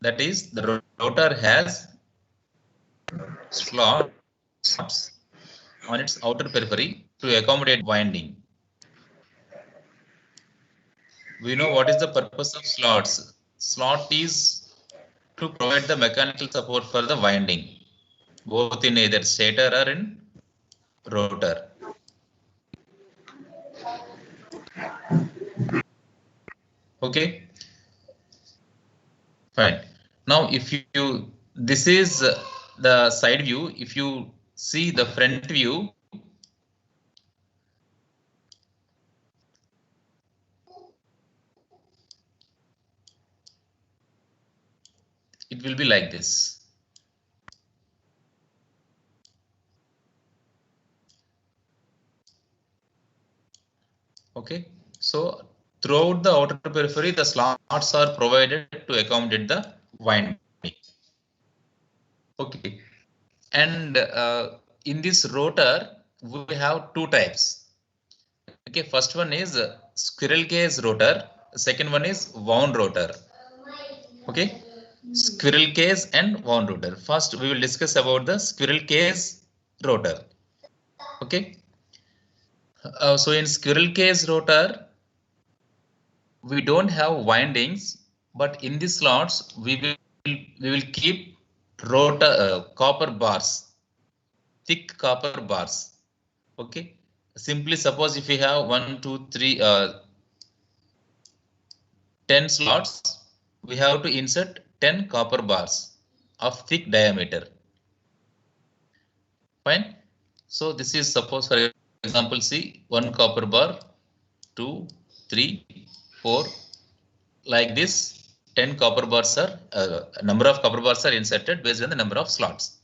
That is, the rotor has slots on its outer periphery to accommodate winding. We know what is the purpose of slots. Slot is to provide the mechanical support for the winding, both in either stator or in rotor. Okay, fine. Now, if you this is the side view. If you see the front view, it will be like this. Okay, so throughout the outer periphery, the slots are provided to accommodate the winding. Okay, and in this rotor, we have two types. Okay, first one is squirrel cage rotor. Second one is wound rotor. Okay, squirrel cage and wound rotor. First, we will discuss about the squirrel cage rotor. Okay, so in squirrel cage rotor, we don't have windings, but in the slots we will keep rotor copper bars, thick copper bars. Okay, simply suppose if we have 1, 2, 3, 10 slots, we have to insert 10 copper bars of thick diameter. Fine. So this is suppose for example, see 1 copper bar, 2, 3, 4, like this. 10 copper bars are number of copper bars are inserted based on the number of slots.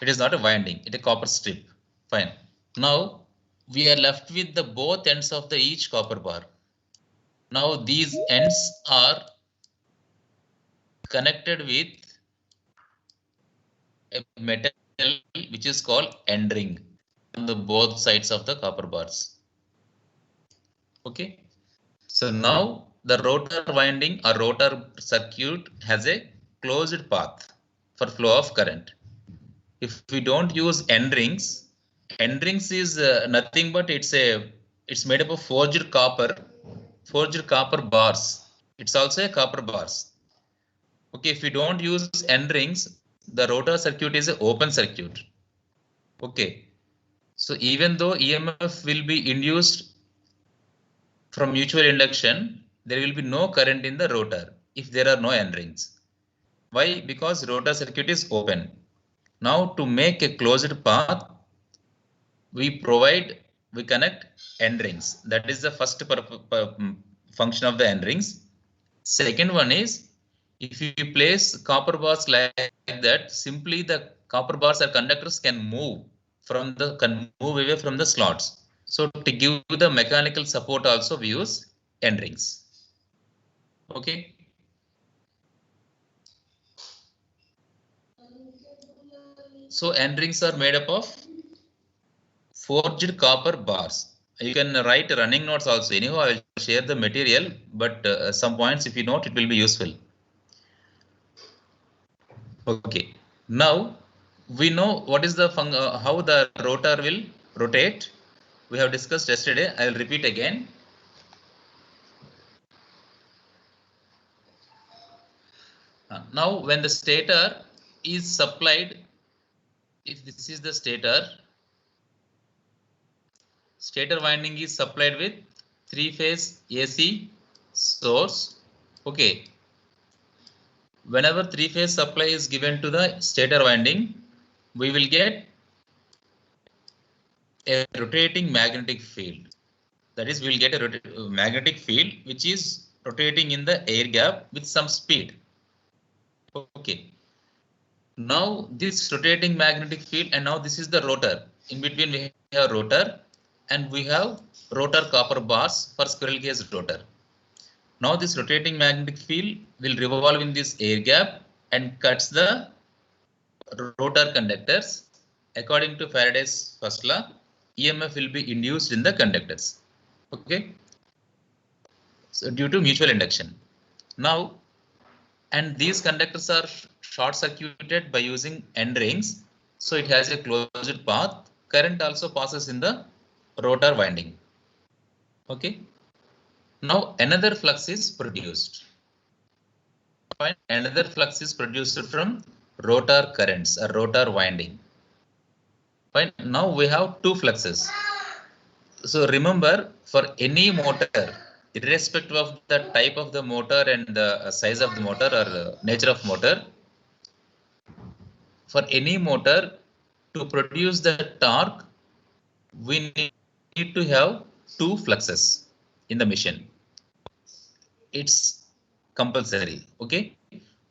It is not a winding, it is a copper strip. Fine. Now we are left with the both ends of the each copper bar. Now these ends are connected with a metal which is called end ring on the both sides of the copper bars. Okay. So now the rotor winding or rotor circuit has a closed path for flow of current. If we don't use end rings is nothing but it's made up of forged copper bars. It's also a copper bars. Okay, if we don't use end rings, the rotor circuit is an open circuit. Okay, so even though EMF will be induced from mutual induction, there will be no current in the rotor if there are no end rings. Why? Because rotor circuit is open. Now to make a closed path, we connect end rings. That is the first function of the end rings. Second one is, if you place copper bars like that, simply the copper bars or conductors can move away from the slots. So to give the mechanical support also we use end rings. Okay. So end rings are made up of forged copper bars. You can write running notes also. Anyhow, I will share the material, but some points if you note, it will be useful. Okay. Now we know what is the how the rotor will rotate. We have discussed yesterday. I will repeat again. Now when the stator is supplied, if this is the stator winding is supplied with 3-phase AC source. Okay. Whenever 3-phase supply is given to the stator winding, we will get a rotating magnetic field. That is, we will get a magnetic field which is rotating in the air gap with some speed. Okay. Now this rotating magnetic field, and now this is the rotor. In between we have rotor and we have rotor copper bars for squirrel cage rotor. Now this rotating magnetic field will revolve in this air gap and cuts the rotor conductors. According to Faraday's first law, EMF will be induced in the conductors. Okay. So due to mutual induction. Now, and these conductors are short circuited by using end rings. So it has a closed path. Current also passes in the rotor winding. Okay. Now another flux is produced. Another flux is produced from rotor currents or rotor winding. Fine. Now we have two fluxes. So remember, for any motor, irrespective of the type of the motor and the size of the motor or nature of motor, for any motor to produce the torque, we need to have two fluxes in the machine. It's compulsory. Okay,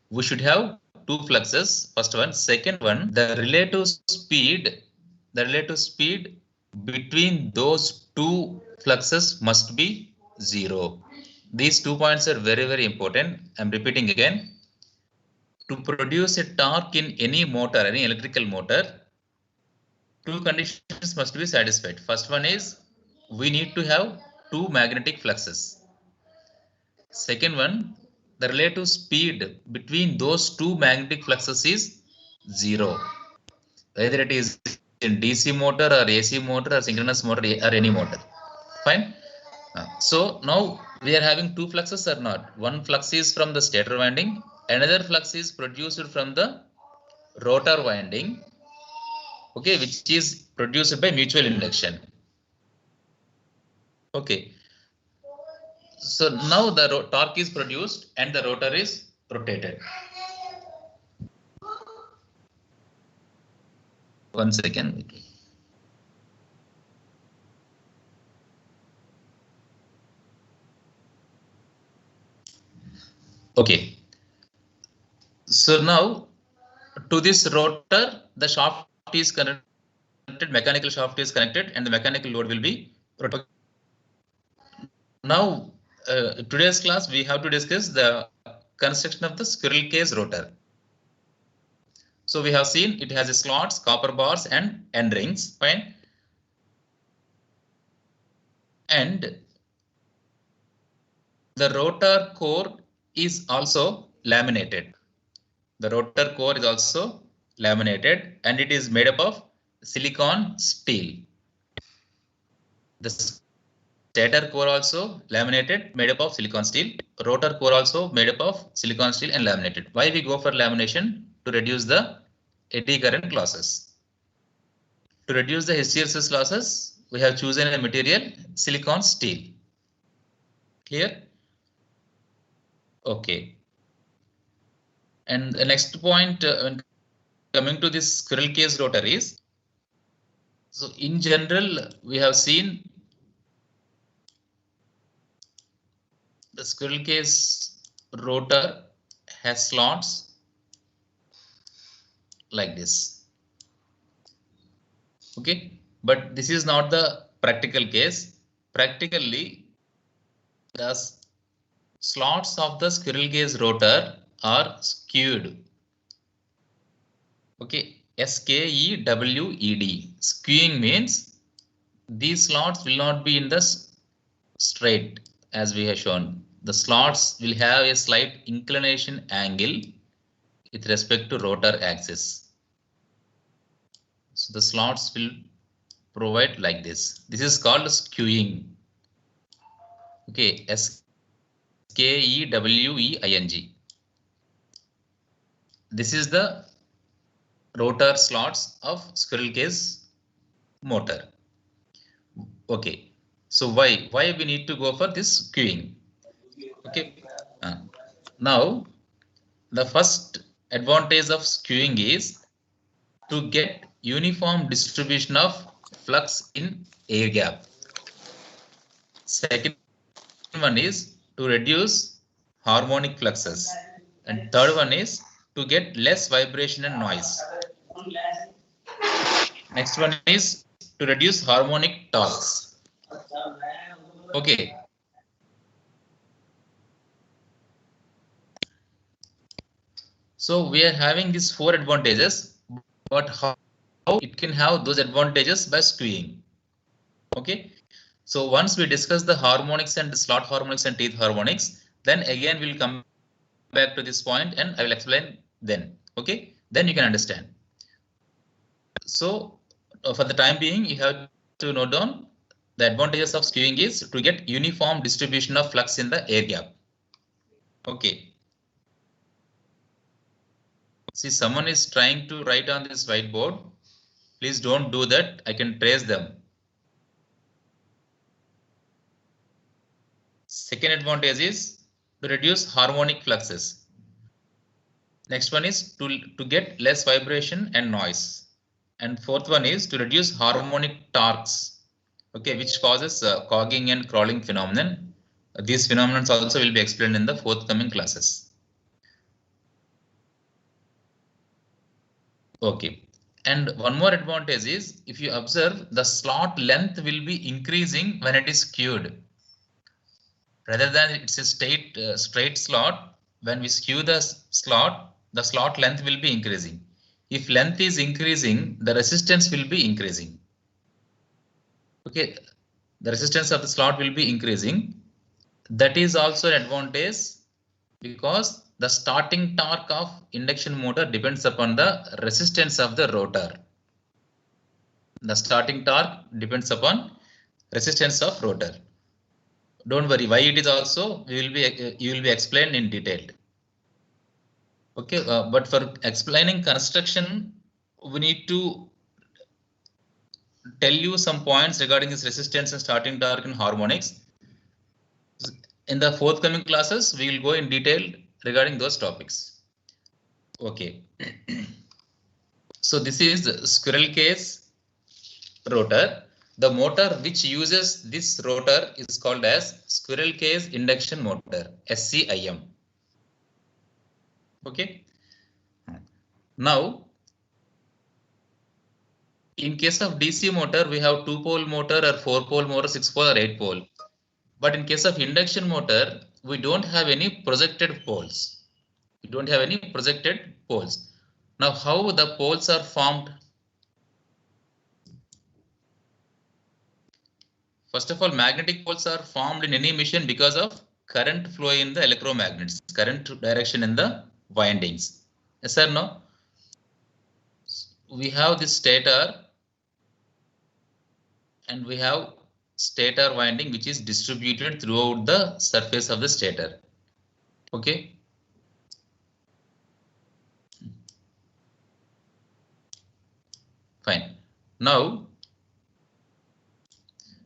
we should have two fluxes. First one, second one, the relative speed between those two fluxes must be 0. These 2 points are very important. I'm repeating again. To produce a torque in any motor, any electrical motor, two conditions must be satisfied. First one is we need to have two magnetic fluxes. Second one, the relative speed between those two magnetic fluxes is 0. Whether it is in DC motor or AC motor or synchronous motor or any motor. Fine. So now we are having two fluxes or not. One flux is from the stator winding. Another flux is produced from the rotor winding. Okay, which is produced by mutual induction. Okay. So now the torque is produced and the rotor is rotated. 1 second. Okay. So now to this rotor, the shaft is connected, mechanical shaft is connected, and the mechanical load will be rotated. Now, today's class, we have to discuss the construction of the squirrel cage rotor. So we have seen it has a slots, copper bars, and end rings. Fine. And the rotor core is also laminated. The rotor core is also laminated, and it is made up of silicon steel. The stator core also laminated, made up of silicon steel. Rotor core also made up of silicon steel and laminated. Why we go for lamination? To reduce the eddy current losses. To reduce the hysteresis losses, we have chosen a material silicon steel. Clear? Okay. And the next point when coming to this squirrel cage rotor is, so in general, we have seen the squirrel cage rotor has slots like this. Okay, but this is not the practical case. Practically, the slots of the squirrel cage rotor are skewed. Okay, SKEWED. Skewing means these slots will not be in the straight as we have shown. The slots will have a slight inclination angle with respect to rotor axis. So the slots will provide like this. This is called skewing. Okay, SKEWEING. This is the rotor slots of squirrel cage motor. Okay, so why we need to go for this skewing? Okay, now the first advantage of skewing is to get uniform distribution of flux in air gap. Second one is to reduce harmonic fluxes, and third one is to get less vibration and noise. Next one is to reduce harmonic torques. Okay. So we are having these four advantages, but how it can have those advantages by skewing. Okay. So once we discuss the harmonics and the slot harmonics and teeth harmonics, then again we'll come back to this point and I will explain then. Okay, then you can understand. So for the time being, you have to note down the advantages of skewing is to get uniform distribution of flux in the air gap. Okay. See, someone is trying to write on this whiteboard. Please don't do that. I can trace them. Second advantage is to reduce harmonic fluxes. Next one is to get less vibration and noise. And fourth one is to reduce harmonic torques, okay, which causes cogging and crawling phenomenon. These phenomena also will be explained in the forthcoming classes. Okay. And one more advantage is if you observe the slot length will be increasing when it is skewed. Rather than it's a straight slot, when we skew the slot length will be increasing. If length is increasing, the resistance will be increasing. Okay, the resistance of the slot will be increasing. That is also an advantage because the starting torque of induction motor depends upon the resistance of the rotor. The starting torque depends upon resistance of rotor. Don't worry, why it is also you will be explained in detail. Okay, but for explaining construction, we need to tell you some points regarding this resistance and starting torque and harmonics. In the forthcoming classes, we will go in detail regarding those topics. Okay. So this is the squirrel cage rotor. The motor which uses this rotor is called as squirrel cage induction motor, SCIM. Okay. Now, in case of DC motor, we have 2-pole motor or 4-pole motor, 6-pole or 8-pole. But in case of induction motor, we don't have any projected poles. We don't have any projected poles. Now, how the poles are formed? First of all, magnetic poles are formed in any machine because of current flow in the electromagnets, current direction in the windings. Yes or no? We have this stator and we have stator winding which is distributed throughout the surface of the stator. Okay. Fine. Now,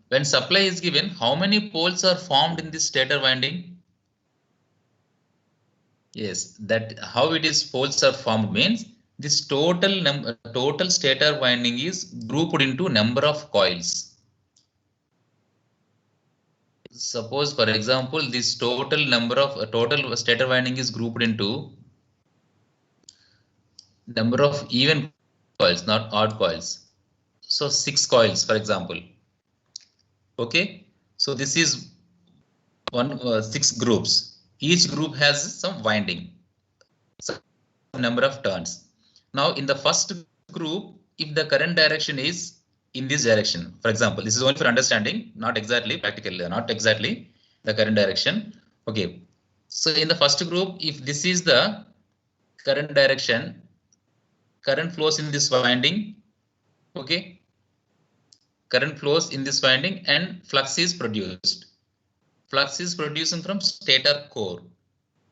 when supply is given, how many poles are formed in this stator winding? Yes, that how it is poles are formed means this total stator winding is grouped into number of coils. Suppose, for example, this total stator winding is grouped into number of even coils, not odd coils. So 6 coils, for example. Okay, so this is 6 groups. Each group has some winding, some number of turns. Now, in the first group, if the current direction is in this direction, for example, this is only for understanding, not exactly practically, not exactly the current direction. Okay, so in the first group, if this is the current direction, current flows in this winding. Okay, current flows in this winding and flux is produced. Flux is producing from stator core.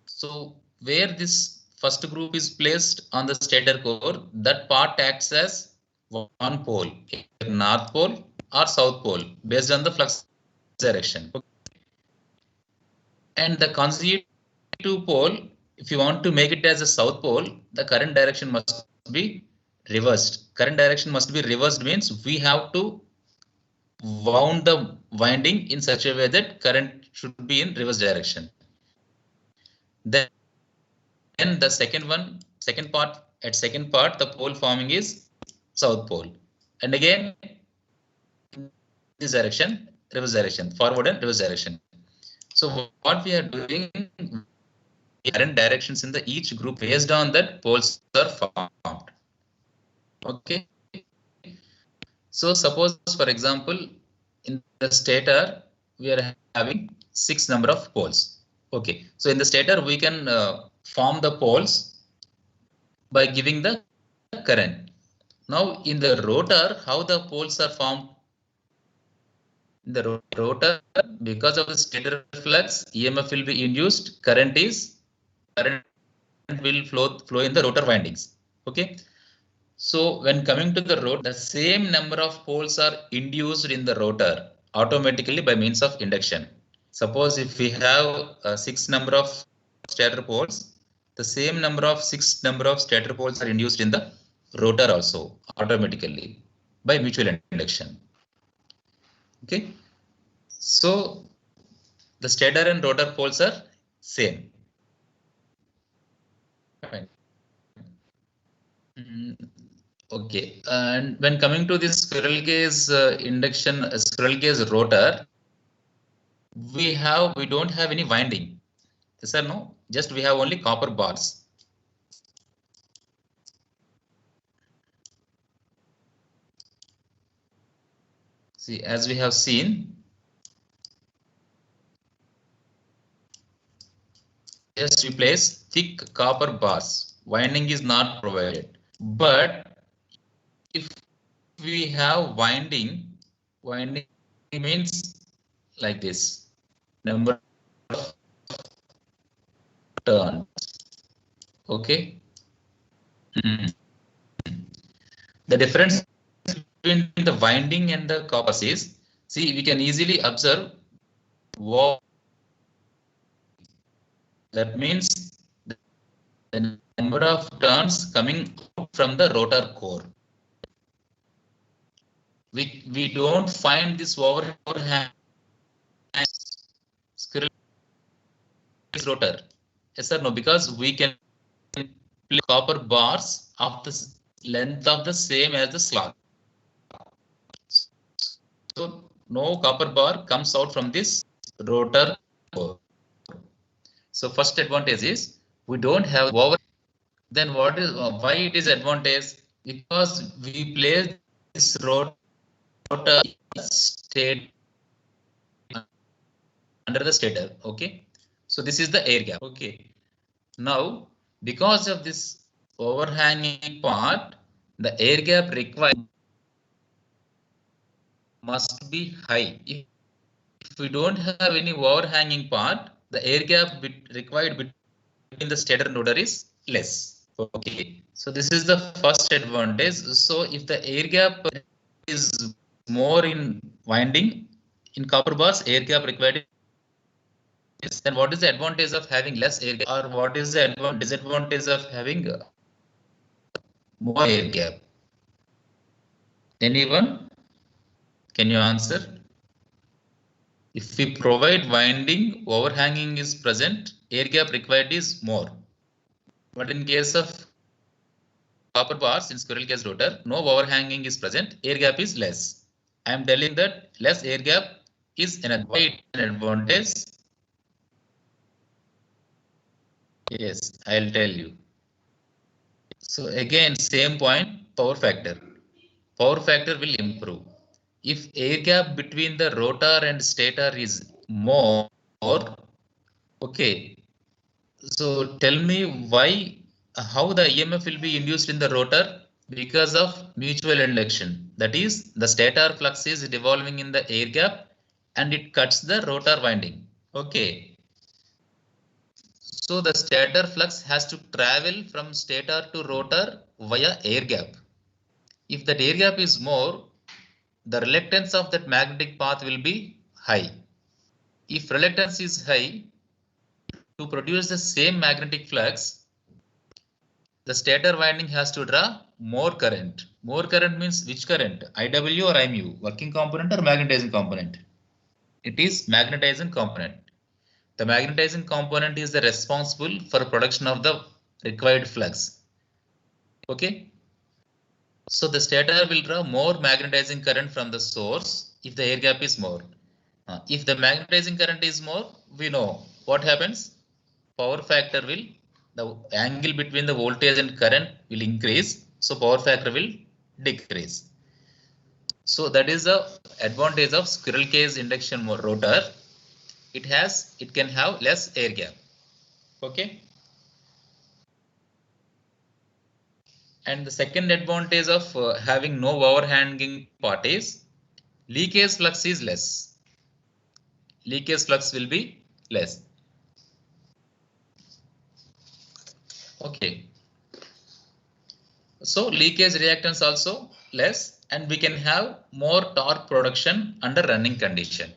So where this first group is placed on the stator core, that part acts as one pole, either north pole or south pole, based on the flux direction. And the consecutive pole, if you want to make it as a south pole, the current direction must be reversed. Current direction must be reversed means we have to wound the winding in such a way that current should be in reverse direction. Then the second part, the pole forming is south pole. And again, this direction, reverse direction, forward and reverse direction. So what we are doing, current directions in the each group based on that poles are formed. Okay. So suppose, for example, in the stator, we are having 6 number of poles. Okay. So in the stator, we can form the poles by giving the current. Now in the rotor, how the poles are formed? In the rotor, because of the stator flux, EMF will be induced. Current will flow in the rotor windings. Okay. So when coming to the rotor, the same number of poles are induced in the rotor automatically by means of induction. Suppose if we have 6 number of stator poles, the same number of stator poles are induced in the rotor also automatically by mutual induction. Okay. So the stator and rotor poles are same. Fine. Okay, and when coming to this squirrel cage induction, squirrel cage rotor, we don't have any winding. Yes or no? Just we have only copper bars. See, as we have seen, just we place thick copper bars. Winding is not provided. But if we have winding means like this. Number of turns. Okay. The difference between the winding and the copper is, see, we can easily observe that means the number of turns coming from the rotor core. We don't find this overhang squirrel rotor. Yes or no? Because we can place copper bars of the length of the same as the slot. So no copper bar comes out from this rotor core. So first advantage is we don't have over. Then what is why it is advantage? Because we place this rotor state under the stator. Okay, so this is the air gap. Okay, now because of this overhanging part, the air gap required must be high. If we don't have any overhanging part, the air gap required between the stator and rotor is less. Okay, so this is the first advantage. So if the air gap is more in winding in copper bars, air gap required is, then what is the advantage of having less air gap, or what is the disadvantage of having more air gap? Anyone? Can you answer? If we provide winding, overhanging is present, air gap required is more. But in case of copper bars in squirrel cage rotor, no overhanging is present, air gap is less. I am telling that less air gap is an advantage. Yes, I'll tell you. So again, same point, power factor. Power factor will improve. If air gap between the rotor and stator is more, okay. So tell me why, how the EMF will be induced in the rotor? Because of mutual induction. That is, the stator flux is revolving in the air gap and it cuts the rotor winding. Okay. So the stator flux has to travel from stator to rotor via air gap. If that air gap is more, the reluctance of that magnetic path will be high. If reluctance is high, to produce the same magnetic flux, the stator winding has to draw more current. More current means which current? IW or IMU? Working component or magnetizing component? It is magnetizing component. The magnetizing component is the responsible for production of the required flux. Okay. So the stator will draw more magnetizing current from the source if the air gap is more. If the magnetizing current is more, we know what happens. Power factor will, the angle between the voltage and current will increase. So power factor will decrease. So that is the advantage of squirrel cage induction rotor. It can have less air gap. Okay. And the second advantage of having no overhanging part is leakage flux is less. Leakage flux will be less. Okay. So leakage reactance also less, and we can have more torque production under running condition.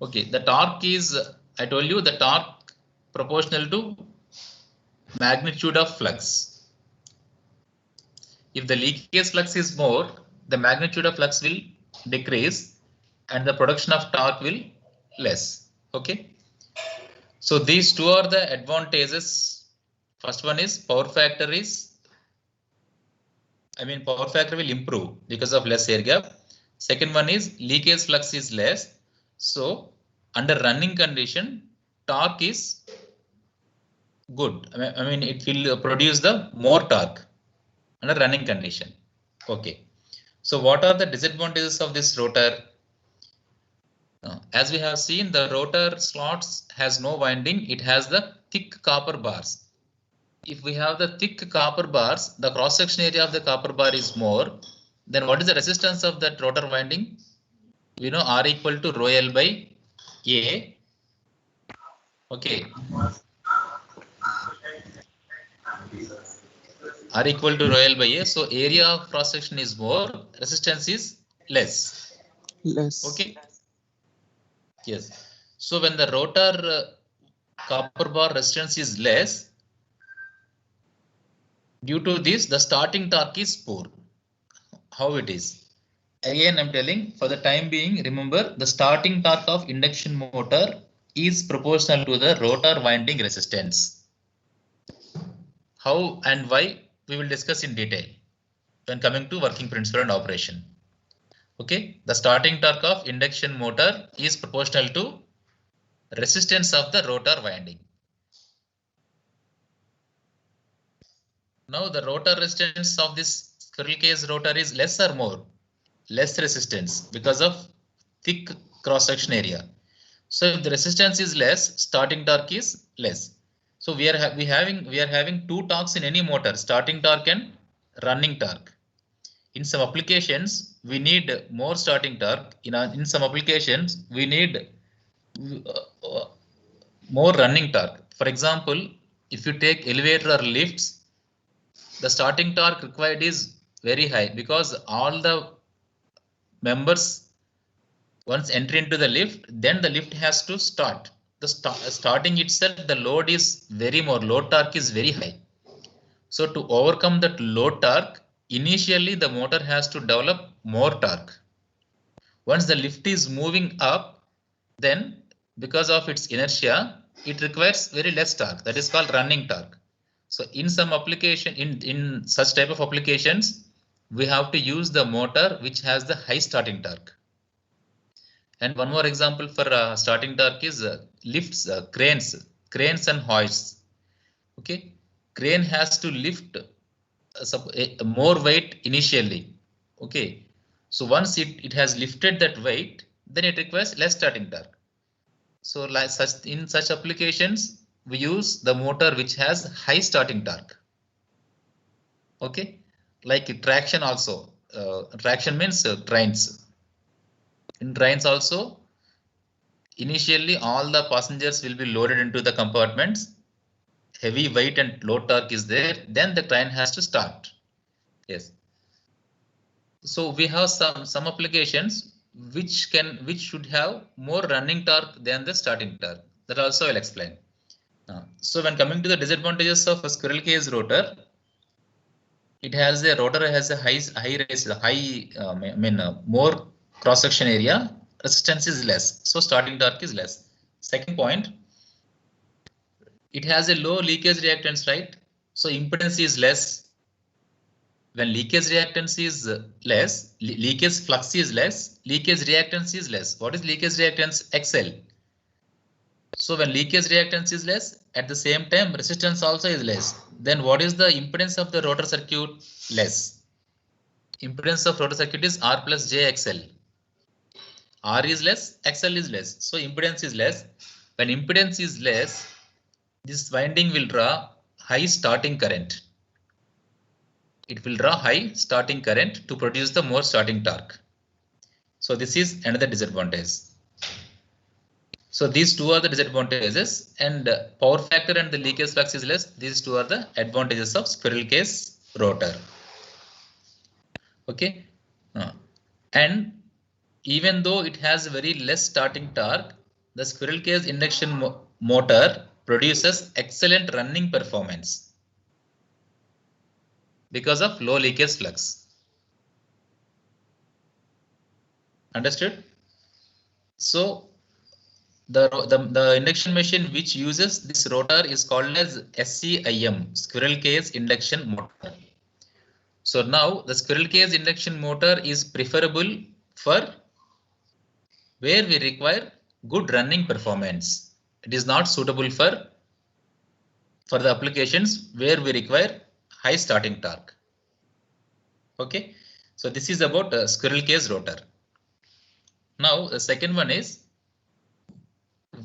Okay, the torque is, I told you, the torque proportional to magnitude of flux. If the leakage flux is more, the magnitude of flux will decrease and the production of torque will less. Okay. So these two are the advantages. First one is power factor will improve because of less air gap. Second one is leakage flux is less. So under running condition, torque is good. I mean it will produce the more torque under running condition. Okay. So what are the disadvantages of this rotor? As we have seen, the rotor slots has no winding. It has the thick copper bars. If we have the thick copper bars, the cross section area of the copper bar is more. Then what is the resistance of that rotor winding? We know R equal to rho L by A. Okay. R equal to rho L by A. So area of cross section is more, resistance is less. Okay. Yes. So when the rotor copper bar resistance is less, due to this, the starting torque is poor. How it is? Again, I'm telling, for the time being, remember the starting torque of induction motor is proportional to the rotor winding resistance. How and why we will discuss in detail when coming to working principle and operation. Okay, the starting torque of induction motor is proportional to resistance of the rotor winding. Now the rotor resistance of this squirrel cage rotor is less or more? Less resistance because of thick cross section area. So if the resistance is less, starting torque is less. So we are having two torques in any motor, starting torque and running torque. In some applications, we need more starting torque. In some applications, we need more running torque. For example, if you take elevator or lifts, the starting torque required is very high because all the members once enter into the lift, then the lift has to start. The starting itself, the load is very more, load torque is very high. So to overcome that load torque, initially the motor has to develop more torque. Once the lift is moving up, then because of its inertia, it requires very less torque. That is called running torque. So in some application, in such type of applications, we have to use the motor which has the high starting torque. And one more example for starting torque is lifts, cranes and hoists. Okay, crane has to lift more weight initially. Okay, so once it has lifted that weight, then it requires less starting torque. So like in such applications, we use the motor which has high starting torque. Okay, like traction also. Traction means trains. In trains also, initially all the passengers will be loaded into the compartments. Heavy weight and low torque is there. Then the train has to start. Yes. So we have some applications which should have more running torque than the starting torque. That also I'll explain. So when coming to the disadvantages of a squirrel cage rotor, rotor has a more cross section area, resistance is less, so starting torque is less. Second point, it has a low leakage reactance, right? So impedance is less. When leakage reactance is less, leakage flux is less, leakage reactance is less. What is leakage reactance? XL. So when leakage reactance is less, at the same time resistance also is less. Then what is the impedance of the rotor circuit? Less. Impedance of rotor circuit is R plus JXL. R is less, XL is less. So impedance is less. When impedance is less, this winding will draw high starting current. It will draw high starting current to produce the more starting torque. So this is another disadvantage. So these two are the disadvantages, and power factor and the leakage flux is less. These two are the advantages of squirrel cage rotor. Okay, and even though it has very less starting torque, the squirrel cage induction motor produces excellent running performance because of low leakage flux. Understood? So the induction machine which uses this rotor is called as SCIM, squirrel cage induction motor. So now the squirrel cage induction motor is preferable for where we require good running performance. It is not suitable for the applications where we require high starting torque. Okay, so this is about a squirrel cage rotor. Now the second one is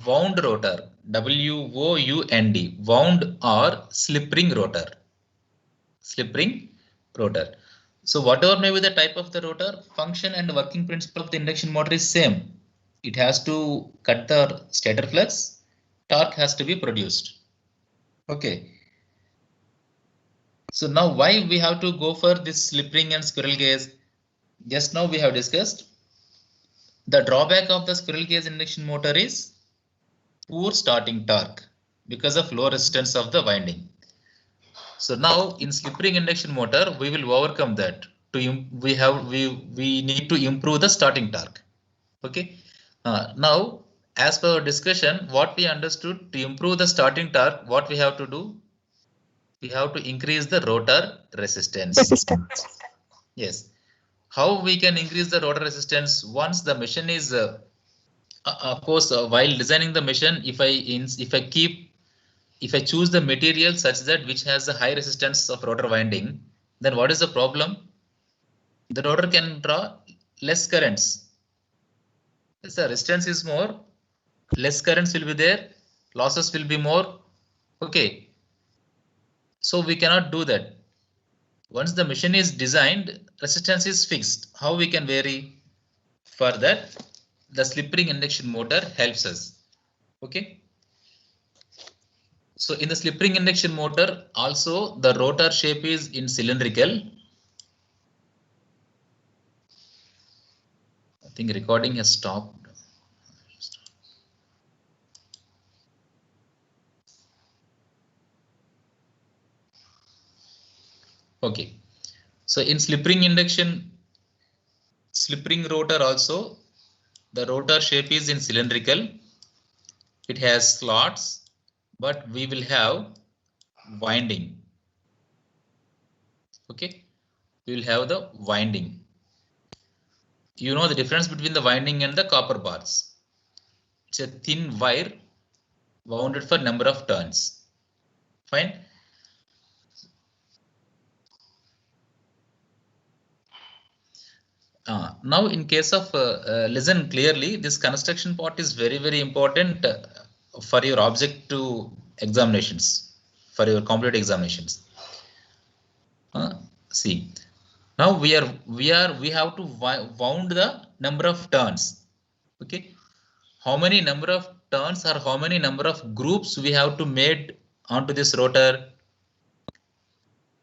wound rotor, WOUND, wound or slip ring rotor. Slip ring rotor. So whatever may be the type of the rotor, function and working principle of the induction motor is same. It has to cut the stator flux, torque has to be produced. Okay. So now why we have to go for this slip ring and squirrel cage? Just now we have discussed the drawback of the squirrel cage induction motor is poor starting torque because of low resistance of the winding. So now in slip ring induction motor, we will overcome that. We need to improve the starting torque. Okay. Now, as per our discussion, what we understood, to improve the starting torque, what we have to do? We have to increase the rotor resistance. Yes. How we can increase the rotor resistance? Once the machine is, of course, while designing the machine, if I choose the material such that which has a high resistance of rotor winding, then what is the problem? The rotor can draw less currents. If the resistance is more, less currents will be there, losses will be more. Okay. So we cannot do that. Once the machine is designed, resistance is fixed. How we can vary? For that, the slip ring induction motor helps us. Okay. So in the slip ring induction motor, also the rotor shape is in cylindrical. I think recording has stopped. Okay. So in slip ring rotor also, the rotor shape is in cylindrical. It has slots, but we will have winding. Okay, we will have the winding. You know the difference between the winding and the copper bars. It's a thin wire wounded for number of turns. Fine. Now in case of listen clearly, this construction part is very important for your objective examinations, for your completed examinations. See, now we have to wound the number of turns. Okay, how many number of turns or how many number of groups we have to made onto this rotor?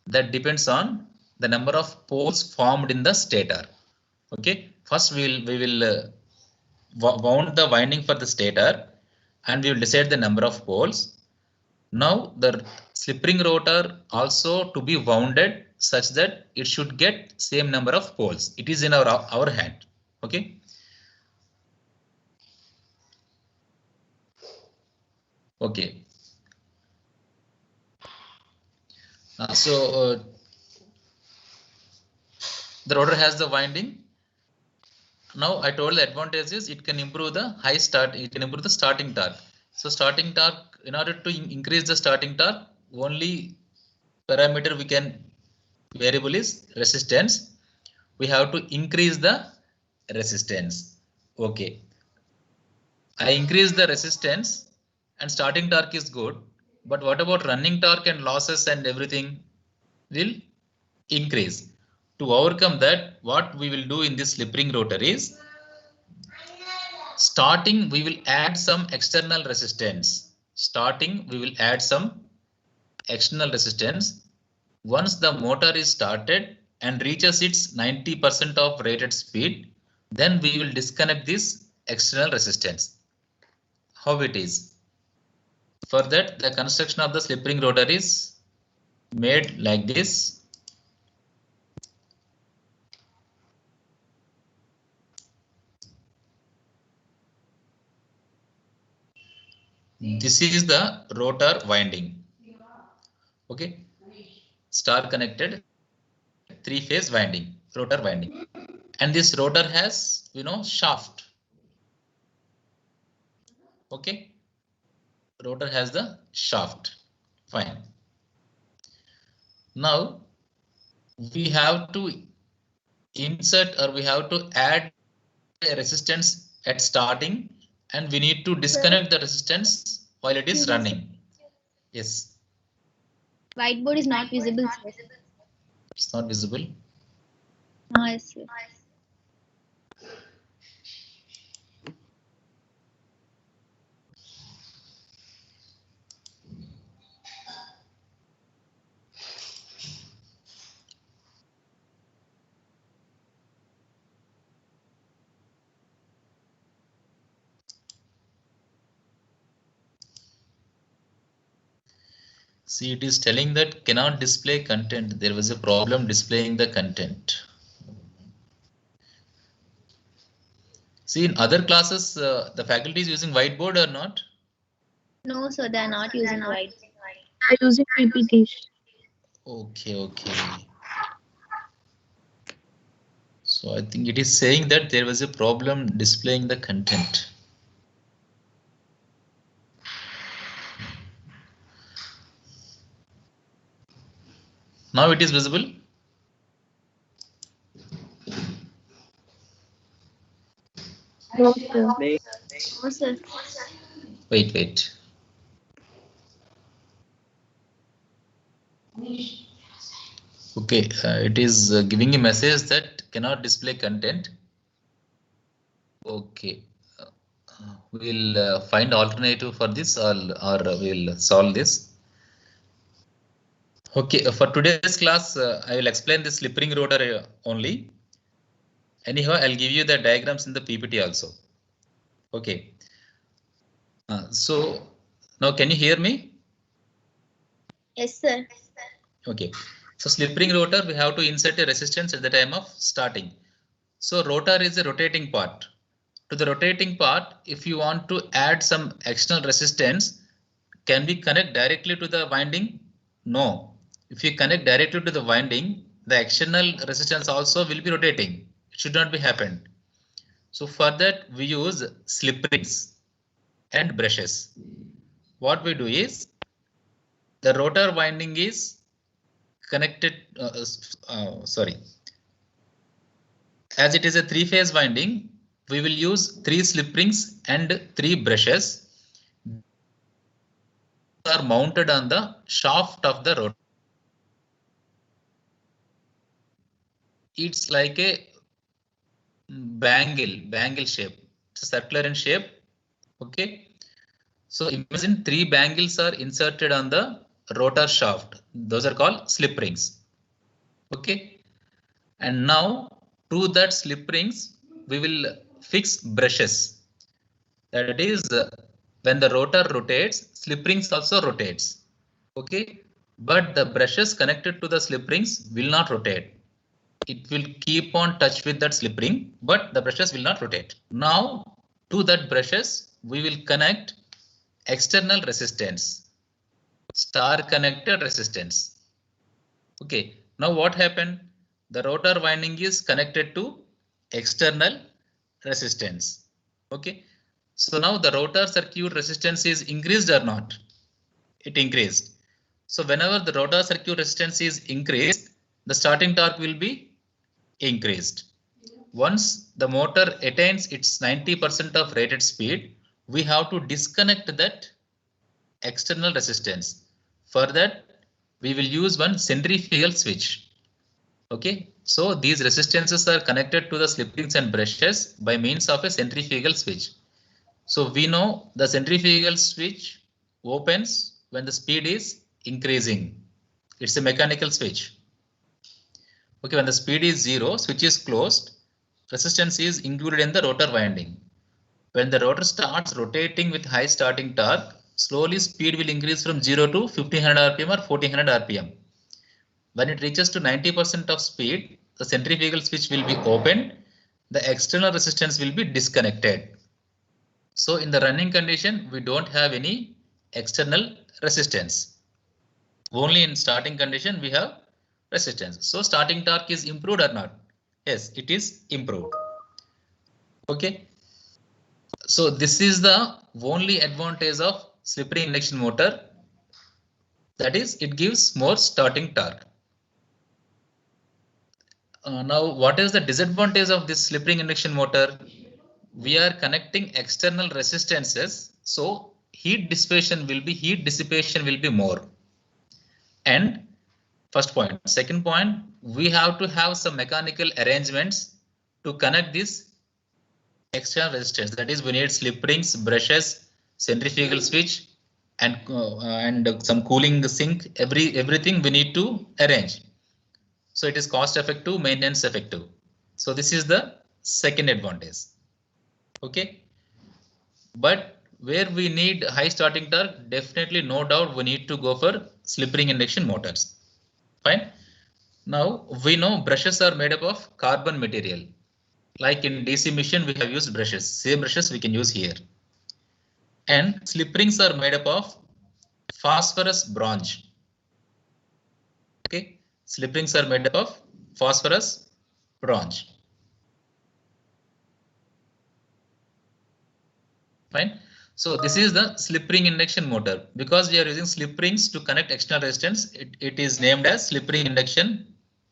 That depends on the number of poles formed in the stator. Okay, first we will wound the winding for the stator and we will decide the number of poles. Now the slip ring rotor also to be wounded such that it should get same number of poles. It is in our hand. Okay. Okay. So the rotor has the winding. Now I told the advantage is it can improve the it can improve the starting torque. So starting torque, in order to increase the starting torque, only parameter we can variable is resistance. We have to increase the resistance. Okay. I increase the resistance and starting torque is good. But what about running torque and losses and everything will increase. To overcome that, what we will do in this slip ring rotor is, starting we will add some external resistance. Starting we will add some external resistance. Once the motor is started and reaches its 90% of rated speed, then we will disconnect this external resistance. How it is? For that, the construction of the slip ring rotor is made like this. This is the rotor winding. Okay, star connected 3-phase winding, rotor winding, and this rotor has, shaft. Okay, rotor has the shaft. Fine. Now we have to insert, or we have to add a resistance at starting, and we need to disconnect the resistance while it is running. Yes. Whiteboard is not visible. It's not visible. Yes, sir. See, it is telling that cannot display content. There was a problem displaying the content. See, in other classes, the faculty is using whiteboard or not? No, sir, they are not using white. They are using PPT. Okay. So I think it is saying that there was a problem displaying the content. Now it is visible. No, sir. No, sir. Wait. Okay, it is giving a message that cannot display content. Okay, we'll find alternative for this, or we'll solve this. Okay, for today's class, I will explain the slip ring rotor only. Anyhow, I'll give you the diagrams in the PPT also. Okay. So now can you hear me? Yes, sir. Okay. So slip ring rotor, we have to insert a resistance at the time of starting. So rotor is a rotating part. To the rotating part, if you want to add some external resistance, can we connect directly to the winding? No. If you connect directly to the winding, the external resistance also will be rotating. It should not be happened. So for that, we use slip rings and brushes. What we do is, the rotor winding is connected, as it is a 3-phase winding, we will use 3 slip rings and 3 brushes. They are mounted on the shaft of the rotor. It's like a bangle shape. It's circular in shape. Okay. So imagine 3 bangles are inserted on the rotor shaft. Those are called slip rings. Okay. And now to that slip rings, we will fix brushes. That is, when the rotor rotates, slip rings also rotates. Okay. But the brushes connected to the slip rings will not rotate. It will keep on touch with that slip ring, but the brushes will not rotate. Now to that brushes, we will connect external resistance, star connected resistance. Okay, now what happened? The rotor winding is connected to external resistance. Okay, so now the rotor circuit resistance is increased or not? It increased. So whenever the rotor circuit resistance is increased, the starting torque will be increased. Once the motor attains its 90% of rated speed, we have to disconnect that external resistance. For that, we will use one centrifugal switch. Okay, so these resistances are connected to the slip rings and brushes by means of a centrifugal switch. So we know the centrifugal switch opens when the speed is increasing. It's a mechanical switch. Okay, when the speed is 0, switch is closed, resistance is included in the rotor winding. When the rotor starts rotating with high starting torque, slowly speed will increase from 0 to 1500 rpm or 1400 rpm. When it reaches to 90% of speed, the centrifugal switch will be opened, the external resistance will be disconnected. So in the running condition, we don't have any external resistance. Only in starting condition, we have resistance. So starting torque is improved or not? Yes, it is improved. Okay. So this is the only advantage of slip ring induction motor. That is, it gives more starting torque. Now, what is the disadvantage of this slip ring induction motor? We are connecting external resistances, so heat dissipation will be more. And first point. Second point, we have to have some mechanical arrangements to connect this external resistance. That is, we need slip rings, brushes, centrifugal switch, and some cooling sink. Everything we need to arrange. So it is cost effective, maintenance effective. So this is the second advantage. Okay, but where we need high starting torque, definitely no doubt we need to go for slip ring induction motors. Fine. Now we know brushes are made up of carbon material. Like in DC machine, we have used brushes. Same brushes we can use here. And slip rings are made up of phosphorus bronze. Okay, slip rings are made up of phosphorus bronze. Fine. So this is the slip ring induction motor. Because we are using slip rings to connect external resistance, it is named as slip ring induction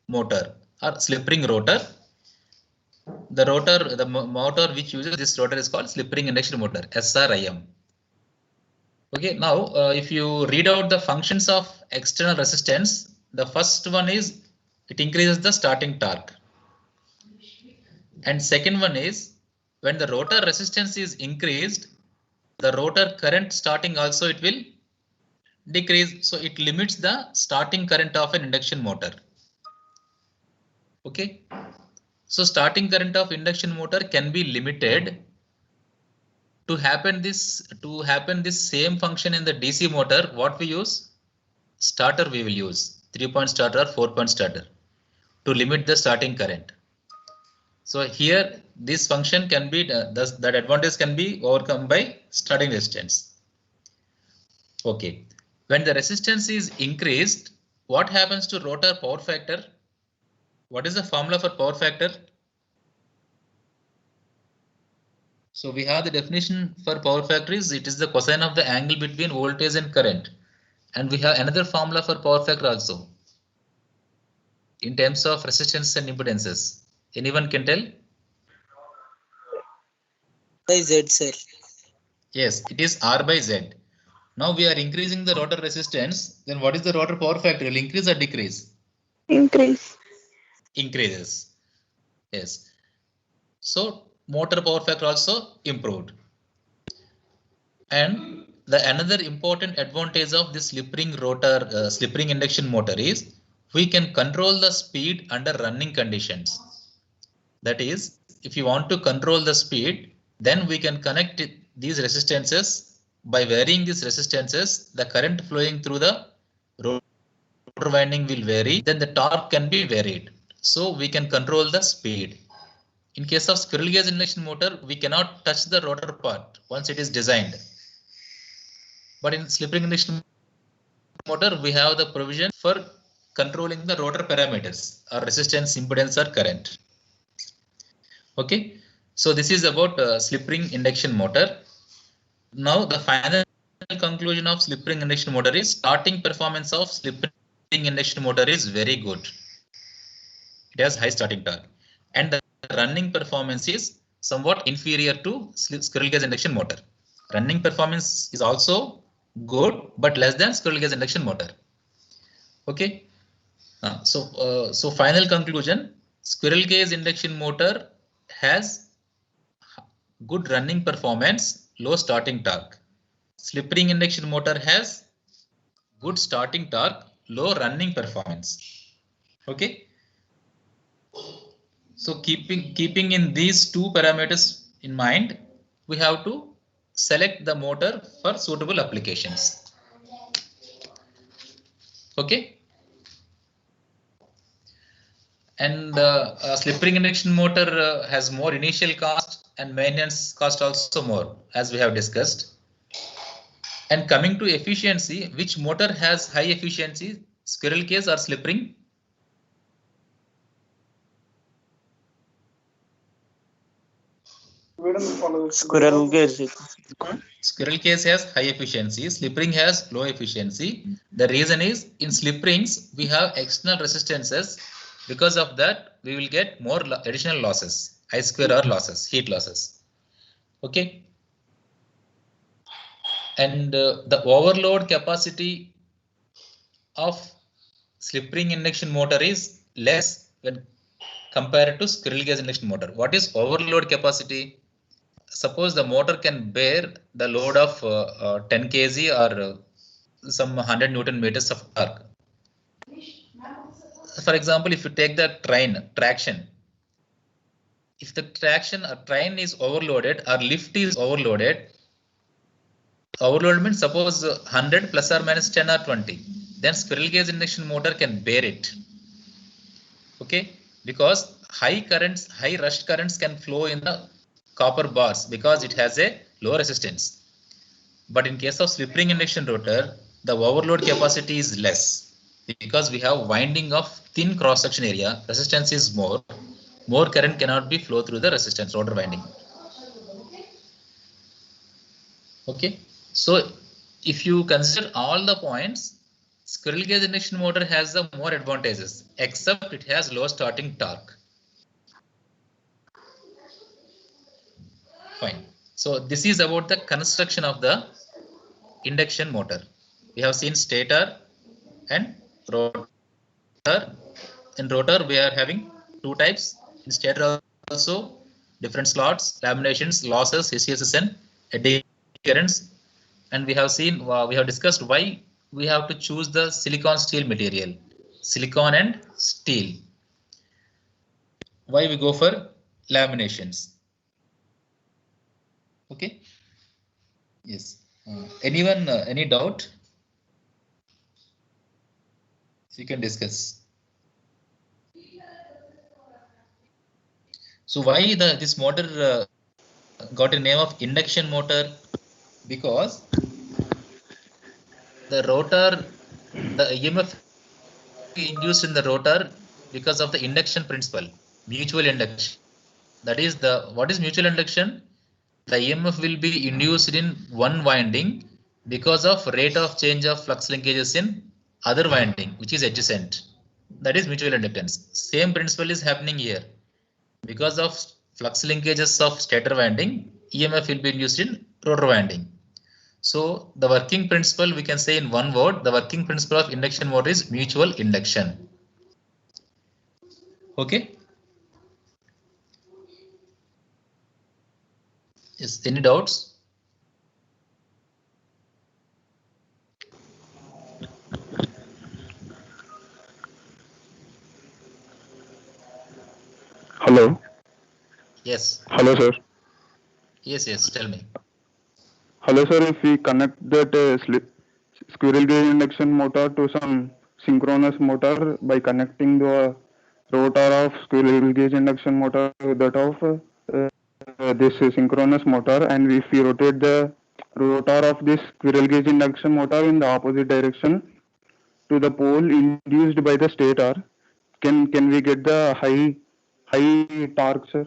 motor or slip ring rotor. The rotor, the motor which uses this rotor is called slip ring induction motor, SRIM. Okay, now if you read out the functions of external resistance, the first one is it increases the starting torque. And second one is when the rotor resistance is increased, the rotor current starting also it will decrease. So it limits the starting current of an induction motor. Okay. So starting current of induction motor can be limited. To happen this same function in the DC motor, what we use? Starter we will use 3-point starter or 4-point starter to limit the starting current. So here this function can be that advantage can be overcome by starting resistance. Okay, when the resistance is increased, what happens to rotor power factor? What is the formula for power factor? So we have the definition for power factor is it is the cosine of the angle between voltage and current. And we have another formula for power factor also in terms of resistance and impedances. Anyone can tell? By Z, sir. Yes, it is R by Z. Now we are increasing the rotor resistance. Then what is the rotor power factor? Will increase or decrease? Increase. Increases. Yes. So motor power factor also improved. And the another important advantage of this slip ring rotor, slip ring induction motor is we can control the speed under running conditions. That is, if you want to control the speed, then we can connect these resistances. By varying these resistances, the current flowing through the rotor winding will vary. Then the torque can be varied. So we can control the speed. In case of squirrel cage induction motor, we cannot touch the rotor part once it is designed. But in slip ring induction motor, we have the provision for controlling the rotor parameters or resistance, impedance, or current. Okay, so this is about slip ring induction motor. Now the final conclusion of slip ring induction motor is starting performance of slip ring induction motor is very good. It has high starting torque, and the running performance is somewhat inferior to squirrel cage induction motor. Running performance is also good, but less than squirrel cage induction motor. Okay. So final conclusion, squirrel cage induction motor has good running performance, low starting torque. Slip ring induction motor has good starting torque, low running performance. Okay. So keeping in these two parameters in mind, we have to select the motor for suitable applications. Okay. And slip ring induction motor has more initial cost and maintenance cost also more, as we have discussed. And coming to efficiency, which motor has high efficiency, squirrel cage or slip ring? Squirrel cage. Squirrel cage has high efficiency, slip ring has low efficiency. The reason is in slip rings we have external resistances. Because of that, we will get more additional losses, I square R losses, heat losses. Okay. And the overload capacity of slip ring induction motor is less when compared to squirrel cage induction motor. What is overload capacity? Suppose the motor can bear the load of 10 kg or some 100 Newton meters of torque. For example, if you take the traction, if the traction or train is overloaded or lift is overloaded, overload means suppose 100 plus or minus 10 or 20, then squirrel cage induction motor can bear it. Okay, because high currents, high rush currents can flow in the copper bars because it has a low resistance. But in case of slip ring induction rotor, the overload capacity is less because we have winding of thin cross section area, resistance is more current cannot be flow through the resistance rotor winding. Okay, so if you consider all the points, squirrel cage induction motor has the more advantages, except it has low starting torque. Fine. So this is about the construction of the induction motor. We have seen stator and rotor. In rotor, we are having two types. In stator also different slots, laminations, losses, hysteresis, and eddy currents. And we have seen, we have discussed why we have to choose the silicon steel material, silicon and steel. Why we go for laminations? Okay. Yes. Anyone, any doubt? You can discuss. So why this motor got a name of induction motor? Because the rotor, the EMF induced in the rotor because of the induction principle, mutual induction. That is what is mutual induction? The EMF will be induced in one winding because of rate of change of flux linkages in other winding, which is adjacent. That is mutual inductance. Same principle is happening here. Because of flux linkages of stator winding, EMF will be induced in rotor winding. So the working principle, we can say in one word, the working principle of induction motor is mutual induction. Okay. Yes, any doubts? Hello. Yes. Hello, sir. Yes, tell me. Hello, sir. If we connect that squirrel cage induction motor to some synchronous motor by connecting the rotor of squirrel cage induction motor to that of this synchronous motor, and if we rotate the rotor of this squirrel cage induction motor in the opposite direction to the pole induced by the stator, can we get the high torque, sir?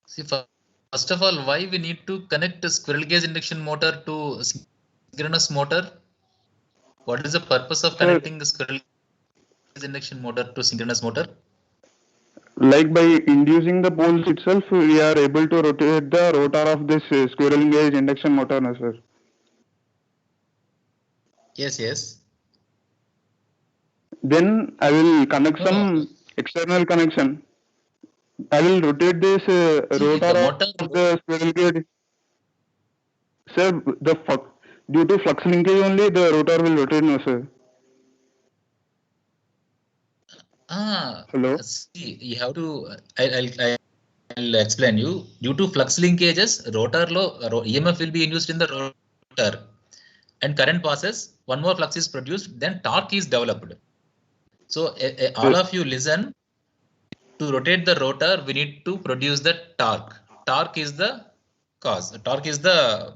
See, first of all, why we need to connect a squirrel cage induction motor to synchronous motor? What is the purpose of connecting the squirrel cage induction motor to synchronous motor? Like by inducing the poles itself, we are able to rotate the rotor of this squirrel cage induction motor, no, sir. Yes, yes. Then I will connect No, no. some external connection. I will rotate this See, rotor the motor. of the squirrel cage. Sir, due to flux linkage only the rotor will rotate, no, sir. Hello. See, you have to. I'll explain you. Due to flux linkages, EMF will be induced in the rotor, and current passes. One more flux is produced, then torque is developed. So all of you listen. To rotate the rotor, we need to produce the torque. Torque is the cause. Torque is the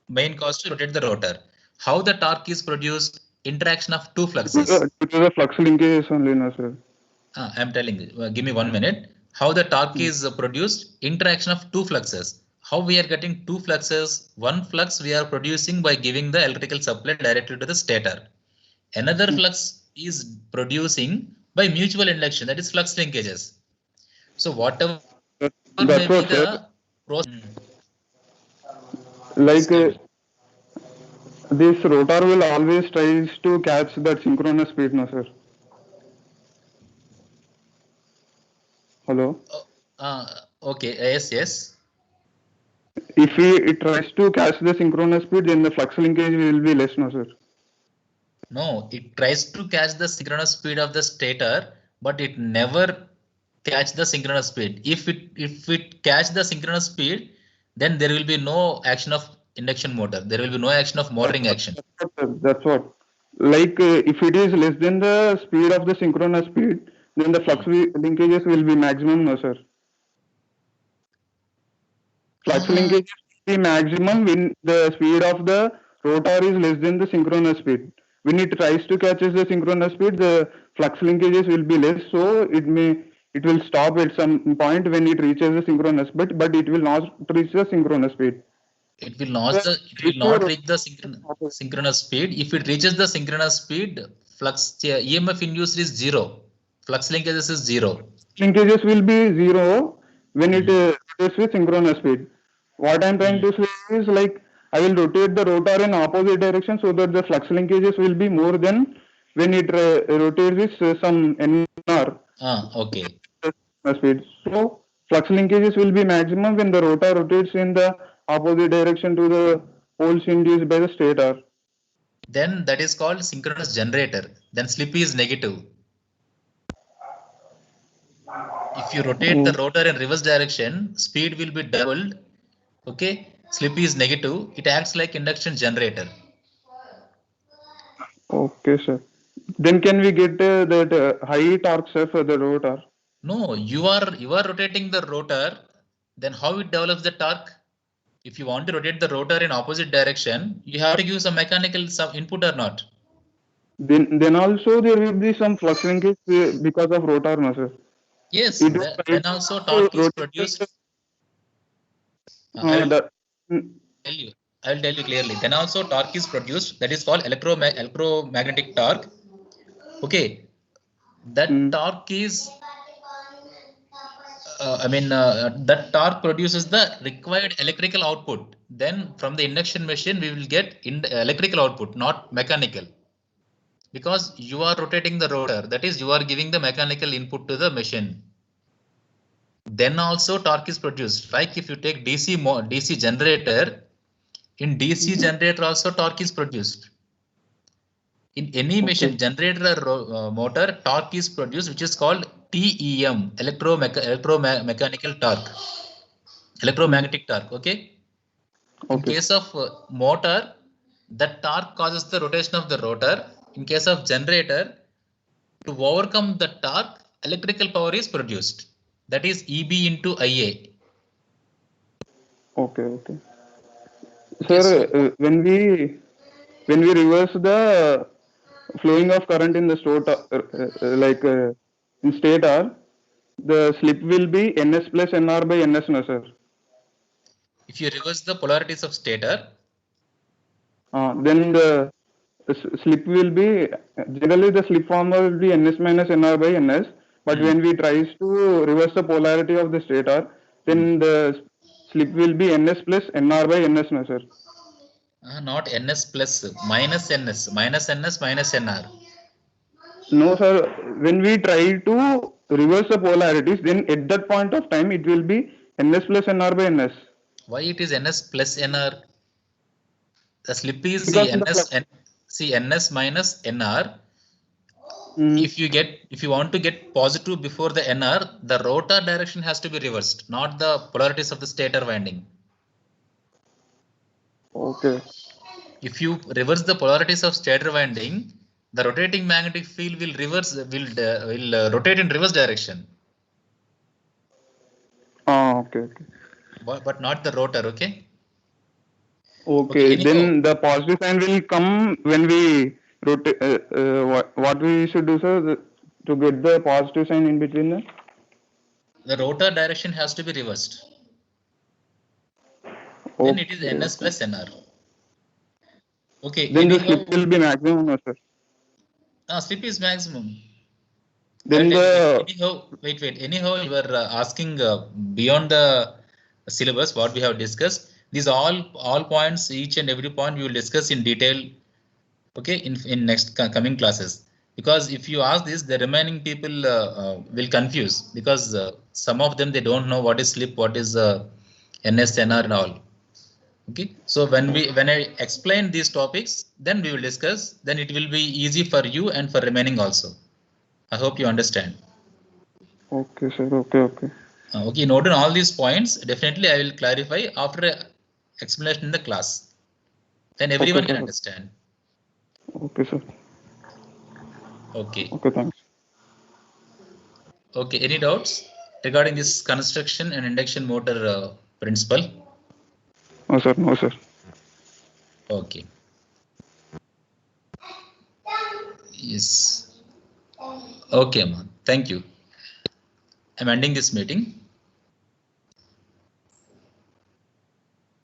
main cause to rotate the rotor. How the torque is produced? Interaction of two fluxes. Due to the flux linkages only, no, sir. I'm telling you. Give me 1 minute. How the torque is produced? Interaction of two fluxes. How we are getting two fluxes? One flux we are producing by giving the electrical supply directly to the stator. Another flux is producing by mutual induction, that is flux linkages. So whatever That's what, sir. Like this rotor will always tries to catch that synchronous speed, no, sir. Hello. Okay. Yes. Yes. If it tries to catch the synchronous speed, then the flux linkage will be less, no, sir. No, it tries to catch the synchronous speed of the stator, but it never catch the synchronous speed. If it catch the synchronous speed, then there will be no action of induction motor. There will be no action of motoring action. That's what. Like if it is less than the speed of the synchronous speed, then the flux linkages will be maximum, no, sir. Flux linkages will be maximum when the speed of the rotor is less than the synchronous speed. When it tries to catch the synchronous speed, the flux linkages will be less, so it will stop at some point when it reaches the synchronous speed, but it will not reach the synchronous speed. It will not reach the synchronous speed. If it reaches the synchronous speed, flux EMF induced is 0. Flux linkages is 0. Linkages will be 0 when it rotates with synchronous speed. What I'm trying to say is, like, I will rotate the rotor in opposite direction so that the flux linkages will be more than when it rotates with some NR. Okay. Speed. So flux linkages will be maximum when the rotor rotates in the opposite direction to the poles induced by the stator. Then that is called synchronous generator. Then slip is negative. If you rotate the rotor in reverse direction, speed will be doubled. Okay, slip is negative. It acts like induction generator. Okay, sir. Then can we get that high torque, sir, for the rotor? No, you are rotating the rotor. Then how it develops the torque? If you want to rotate the rotor in opposite direction, you have to give some mechanical input or not. Then also there will be some flux linkage because of rotor, no, sir. Yes. Then also torque is produced. I will tell you clearly. Then also torque is produced. That is called electromagnetic torque. Okay. That torque is. That torque produces the required electrical output. Then from the induction machine, we will get electrical output, not mechanical. Because you are rotating the rotor, that is, you are giving the mechanical input to the machine. Then also torque is produced. Like if you take DC generator, in DC generator also torque is produced. In any machine, generator or motor, torque is produced, which is called TEM, electromechanical torque, electromagnetic torque. Okay. In case of motor, the torque causes the rotation of the rotor. In case of generator, to overcome the torque, electrical power is produced. That is EB into IA. Okay. Sir, when we reverse the flowing of current in the stator, in stator, the slip will be NS plus NR by NS, no, sir. If you reverse the polarities of stator, then the slip will be, generally the slip formula will be NS minus NR by NS. But when we tries to reverse the polarity of the stator, then the slip will be ns plus nr by ns, no sir. Not ns plus, minus ns, minus ns minus nr. No sir, when we try to reverse the polarities, then at that point of time it will be ns plus nr by ns. Why it is ns plus nr? The slip is Because see the ns, see ns minus nr. If you want to get positive before the nr, the rotor direction has to be reversed, not the polarities of the stator winding. Okay. If you reverse the polarities of stator winding, the rotating magnetic field will rotate in reverse direction. Okay. But not the rotor. Okay. Okay. Anyhow, Then the positive sign will come when we rotate. What we should do, sir, to get the positive sign in between them? the rotor direction has to be reversed. Then it is ns plus nr. Okay. Then the Anyhow, slip will be maximum, no sir. Slip is maximum. Then Anyhow, wait. Anyhow, you are asking beyond the syllabus what we have discussed. These all points, each and every point we will discuss in detail. Okay, in next coming classes. Because if you ask this, the remaining people will confuse, because some of them they don't know what is slip, what is ns, nr and all. Okay, so when I explain these topics, then we will discuss. Then it will be easy for you and for remaining also. I hope you understand. Okay, sir. Okay. Okay, note on all these points. Definitely, I will clarify after explanation in the class. Then everyone can understand. Okay, sir. Okay. Okay, thanks. Okay, any doubts regarding this construction and induction motor principle? No, sir. Okay. Yes. Okay, man. Thank you. I'm ending this meeting.